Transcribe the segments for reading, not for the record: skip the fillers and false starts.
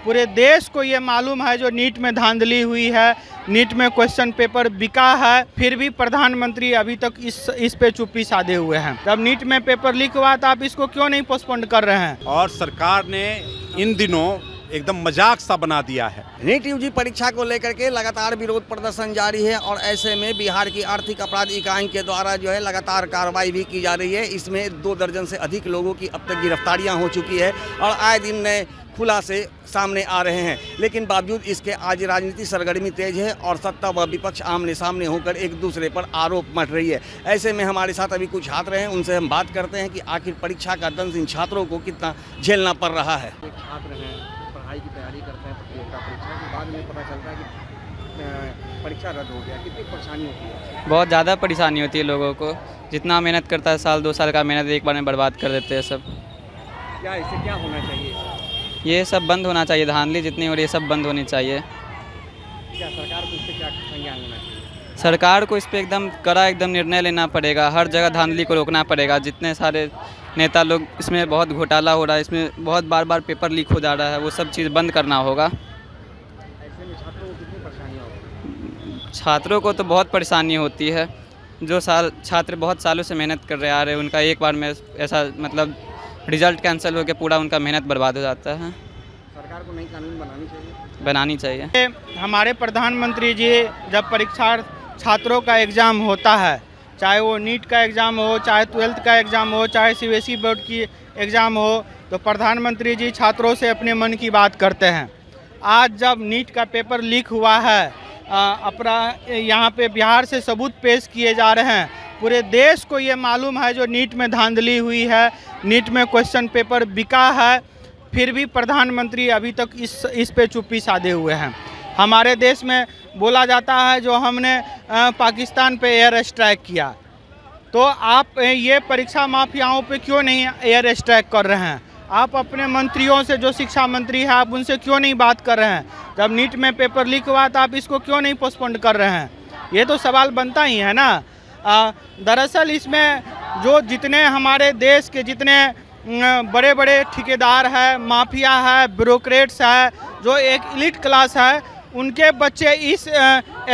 पूरे देश को ये मालूम है जो नीट में धांधली हुई है, नीट में क्वेश्चन पेपर बिका है, फिर भी प्रधानमंत्री अभी तक इस पे चुप्पी साधे हुए हैं। जब नीट में पेपर लीक हुआ तो आप इसको क्यों नहीं पोस्टपोन कर रहे हैं? और सरकार ने इन दिनों एकदम मजाक सा बना दिया है। नीट यूजी परीक्षा को लेकर के लगातार विरोध प्रदर्शन जारी है और ऐसे में बिहार की आर्थिक अपराध इकाई के द्वारा जो है लगातार कार्रवाई भी की जा रही है। इसमें 2 दर्जन से अधिक लोगों की अब तक गिरफ्तारियां हो चुकी है और आए दिन नए खुलासे सामने आ रहे हैं। लेकिन बावजूद इसके आज राजनीति सरगर्मी तेज है और सत्ता व विपक्ष आमने सामने होकर एक दूसरे पर आरोप मढ़ रही है। ऐसे में हमारे साथ अभी कुछ छात्र हैं, उनसे हम बात करते हैं कि आखिर परीक्षा का दंश इन छात्रों को कितना झेलना पड़ रहा है। छात्र हैं, पढ़ाई की तैयारी करते हैं प्रतियोगिता परीक्षा के बाद में पता चलता है कि परीक्षा रद्द हो गया, कितनी परेशानी होती है? बहुत ज़्यादा परेशानी होती है लोगों को। जितना मेहनत करता है, साल 2 साल का मेहनत एक बार में बर्बाद कर देते हैं सब। क्या इससे क्या होना चाहिए? ये सब बंद होना चाहिए, धांधली जितनी हो रही है सब बंद होनी चाहिए। क्या सरकार को इस पर क्या संज्ञान लेना चाहिए? सरकार को इस पर एकदम निर्णय लेना पड़ेगा। हर जगह धांधली को रोकना पड़ेगा। जितने सारे नेता लोग, इसमें बहुत घोटाला हो रहा है, इसमें बहुत बार पेपर लीक हो जा रहा है, वो सब चीज़ बंद करना होगा। ऐसे में छात्रों को कितनी परेशानी होगी? छात्रों को तो बहुत परेशानी होती है। जो छात्र बहुत सालों से मेहनत कर रहे आ रहे हैं, उनका एक बार में ऐसा मतलब रिजल्ट कैंसिल होकर पूरा उनका मेहनत बर्बाद हो जाता है। सरकार को नई कानून बनानी चाहिए। हमारे प्रधानमंत्री जी जब परीक्षा छात्रों का एग्ज़ाम होता है, चाहे वो नीट का एग्ज़ाम हो, चाहे 12th का एग्ज़ाम हो, चाहे CBSE बोर्ड की एग्ज़ाम हो, तो प्रधानमंत्री जी छात्रों से अपने मन की बात करते हैं। आज जब नीट का पेपर लीक हुआ है, यहाँ पे बिहार से सबूत पेश किए जा रहे हैं। पूरे देश को ये मालूम है जो नीट में धांधली हुई है, नीट में क्वेश्चन पेपर बिका है, फिर भी प्रधानमंत्री अभी तक इस पे चुप्पी साधे हुए हैं। हमारे देश में बोला जाता है जो हमने पाकिस्तान पे एयर स्ट्राइक किया, तो आप ये परीक्षा माफियाओं पे क्यों नहीं एयर स्ट्राइक कर रहे हैं? आप अपने मंत्रियों से, जो शिक्षा मंत्री है, आप उनसे क्यों नहीं बात कर रहे हैं? जब नीट में पेपर लीक हुआ तो आप इसको क्यों नहीं पोस्टपोन कर रहे हैं? ये तो सवाल बनता ही है ना। दरअसल इसमें जो जितने हमारे देश के जितने बड़े बड़े ठेकेदार है, माफिया है, ब्यूरोक्रेट्स है, जो एक एलीट क्लास है, उनके बच्चे इस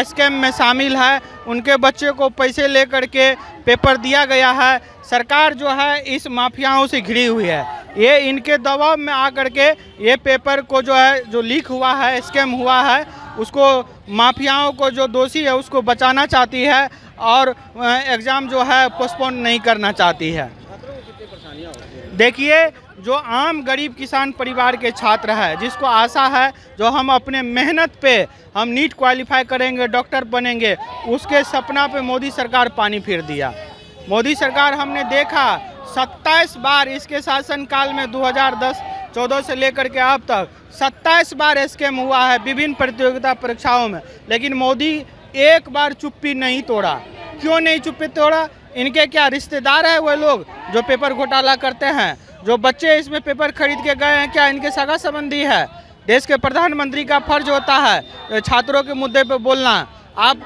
स्कैम में शामिल है। उनके बच्चे को पैसे लेकर के पेपर दिया गया है। सरकार जो है इस माफियाओं से घिरी हुई है। ये इनके दबाव में आकर के ये पेपर को जो है, जो लीक हुआ है, स्कैम हुआ है, उसको माफियाओं को, जो दोषी है, उसको बचाना चाहती है और एग्ज़ाम जो है पोस्टपोन नहीं करना चाहती है। देखिए, जो आम गरीब किसान परिवार के छात्र है, जिसको आशा है जो हम अपने मेहनत पे हम नीट क्वालिफाई करेंगे, डॉक्टर बनेंगे, उसके सपना पे मोदी सरकार पानी फेर दिया। मोदी सरकार हमने देखा 27 बार इसके शासनकाल में 2010-14 से लेकर के अब तक 27 बार स्कैम हुआ है विभिन्न प्रतियोगिता परीक्षाओं में, लेकिन मोदी एक बार चुप्पी नहीं तोड़ा। क्यों नहीं चुप्पी तोड़ा? इनके क्या रिश्तेदार है वो लोग जो पेपर घोटाला करते हैं? जो बच्चे इसमें पेपर खरीद के गए हैं, क्या इनके सगा संबंधी है? देश के प्रधानमंत्री का फर्ज होता है छात्रों के मुद्दे पे बोलना। आप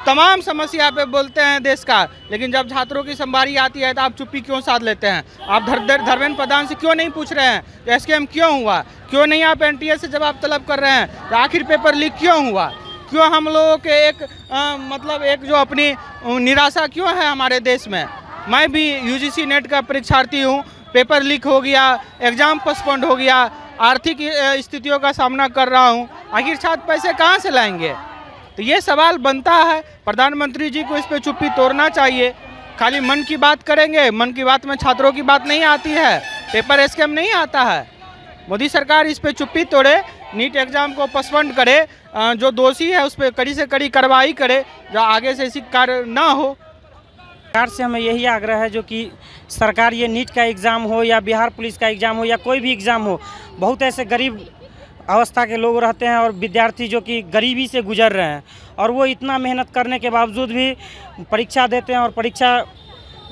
तमाम समस्या पे बोलते हैं देश का, लेकिन जब छात्रों की संबारी आती है तो आप चुप्पी क्यों साध लेते हैं? आप धर्मेंद्र प्रधान से क्यों नहीं पूछ रहे हैं कि स्कैम क्यों हुआ? क्यों नहीं आप NTA से जवाब तलब कर रहे हैं तो आखिर पेपर लीक क्यों हुआ? क्यों हम लोगों के एक जो अपनी निराशा क्यों है हमारे देश में? मैं भी UGC नेट का परीक्षार्थी हूँ। पेपर लीक हो गया, एग्ज़ाम पोस्टपोन्ड हो गया, आर्थिक स्थितियों का सामना कर रहा हूँ, आखिर छात्र पैसे कहाँ से लाएंगे? तो ये सवाल बनता है। प्रधानमंत्री जी को इस पे चुप्पी तोड़ना चाहिए। खाली मन की बात करेंगे, मन की बात में छात्रों की बात नहीं आती है, पेपर स्कैम नहीं आता है। मोदी सरकार इस पे चुप्पी तोड़े, नीट एग्ज़ाम को पोस्टपोन्ड करे, जो दोषी है उस पर कड़ी से कड़ी कार्रवाई करे, जो आगे से ऐसी कार्य ना हो। सरकार से हमें यही आग्रह है जो कि सरकार ये नीट का एग्ज़ाम हो या बिहार पुलिस का एग्ज़ाम हो या कोई भी एग्ज़ाम हो, बहुत ऐसे गरीब अवस्था के लोग रहते हैं और विद्यार्थी जो कि गरीबी से गुजर रहे हैं, और वो इतना मेहनत करने के बावजूद भी परीक्षा देते हैं और परीक्षा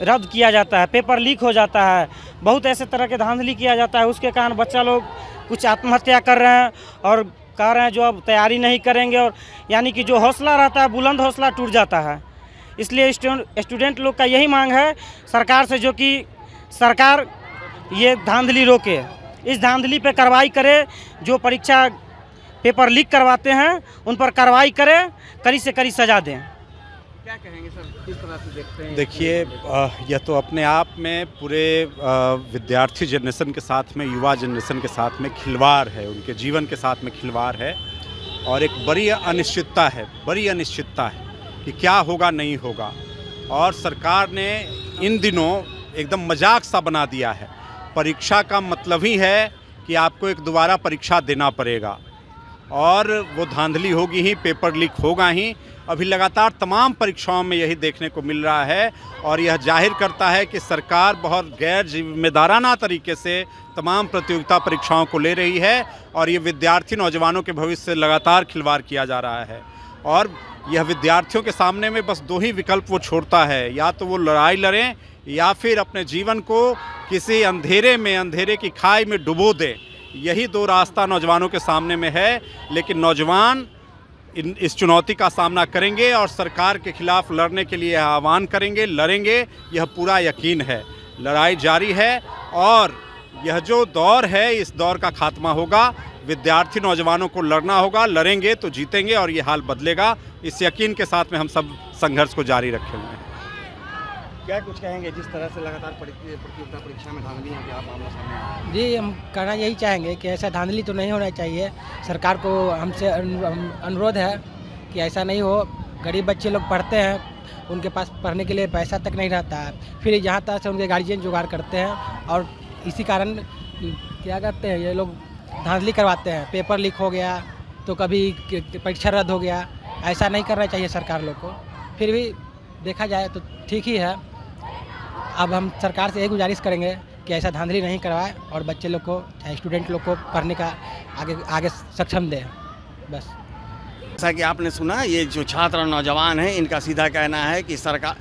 रद्द किया जाता है, पेपर लीक हो जाता है, बहुत ऐसे तरह के धांधली किया जाता है। उसके कारण बच्चा लोग कुछ आत्महत्या कर रहे हैं और कह रहे हैं जो अब तैयारी नहीं करेंगे, और यानी कि जो हौसला रहता है, बुलंद हौसला टूट जाता है। इसलिए स्टूडेंट लोग का यही मांग है सरकार से, जो कि सरकार ये धांधली रोके, इस धांधली पे कार्रवाई करे, जो परीक्षा पेपर लीक करवाते हैं उन पर कार्रवाई करें, कड़ी से कड़ी सजा दें। क्या कहेंगे सर, किस तरह से देखते हैं? देखिए, यह तो अपने आप में पूरे विद्यार्थी जनरेशन के साथ में, युवा जनरेशन के साथ में खिलवाड़ है, उनके जीवन के साथ में खिलवाड़ है और एक बड़ी अनिश्चितता है कि क्या होगा नहीं होगा। और सरकार ने इन दिनों एकदम मजाक सा बना दिया है। परीक्षा का मतलब ही है कि आपको एक दोबारा परीक्षा देना पड़ेगा और वो धांधली होगी ही, पेपर लीक होगा ही। अभी लगातार तमाम परीक्षाओं में यही देखने को मिल रहा है और यह जाहिर करता है कि सरकार बहुत गैर जिम्मेदाराना तरीके से तमाम प्रतियोगिता परीक्षाओं को ले रही है और ये विद्यार्थी नौजवानों के भविष्य से लगातार खिलवाड़ किया जा रहा है। और यह विद्यार्थियों के सामने में बस दो ही विकल्प वो छोड़ता है, या तो वो लड़ाई लड़ें या फिर अपने जीवन को किसी अंधेरे की खाई में डुबो दें। यही दो रास्ता नौजवानों के सामने में है, लेकिन नौजवान इस चुनौती का सामना करेंगे और सरकार के खिलाफ लड़ने के लिए आह्वान करेंगे, लड़ेंगे, यह पूरा यकीन है। लड़ाई जारी है और यह जो दौर है इस दौर का खात्मा होगा। विद्यार्थी नौजवानों को लड़ना होगा, लड़ेंगे तो जीतेंगे और ये हाल बदलेगा। इस यकीन के साथ में हम सब संघर्ष को जारी रखे हुए हैं। क्या कुछ कहेंगे, जिस तरह से लगातार प्रतियोगिता परीक्षा में धांधली है, क्या मामला सामने आया है? जी, हम कहना यही चाहेंगे कि ऐसा धांधली तो नहीं होना चाहिए। सरकार को हमसे अनुरोध है कि ऐसा नहीं हो। गरीब बच्चे लोग पढ़ते हैं, उनके पास पढ़ने के लिए पैसा तक नहीं रहता है, फिर जहाँ तक से उनके गार्जियन जुगाड़ करते हैं और इसी कारण क्या करते हैं ये लोग, धांधली करवाते हैं। पेपर लीक हो गया तो कभी परीक्षा रद्द हो गया। ऐसा नहीं करना चाहिए सरकार लोग को। फिर भी देखा जाए तो ठीक ही है। अब हम सरकार से यही गुजारिश करेंगे कि ऐसा धांधली नहीं करवाए और बच्चे लोग को, चाहे स्टूडेंट लोग को पढ़ने का आगे सक्षम दें, बस। जैसा कि आपने सुना, ये जो छात्र और नौजवान हैं, इनका सीधा कहना है कि सरकार,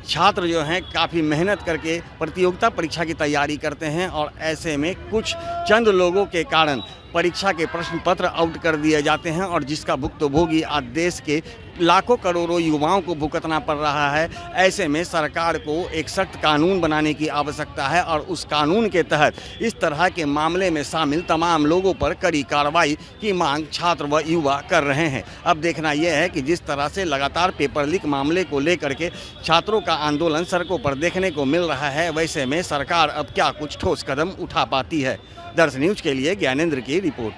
छात्र जो हैं काफ़ी मेहनत करके प्रतियोगिता परीक्षा की तैयारी करते हैं और ऐसे में कुछ चंद लोगों के कारण परीक्षा के प्रश्न पत्र आउट कर दिए जाते हैं और जिसका भुक्तभोगी आज देश के लाखों करोड़ों युवाओं को भुगतना पड़ रहा है। ऐसे में सरकार को एक सख्त कानून बनाने की आवश्यकता है और उस कानून के तहत इस तरह के मामले में शामिल तमाम लोगों पर कड़ी कार्रवाई की मांग छात्र व युवा कर रहे हैं। अब देखना यह है कि जिस तरह से लगातार पेपर लीक मामले को लेकर के छात्रों का आंदोलन सड़कों पर देखने को मिल रहा है, वैसे में सरकार अब क्या कुछ ठोस कदम उठा पाती है। दर्श न्यूज के लिए ज्ञानेंद्र की रिपोर्ट।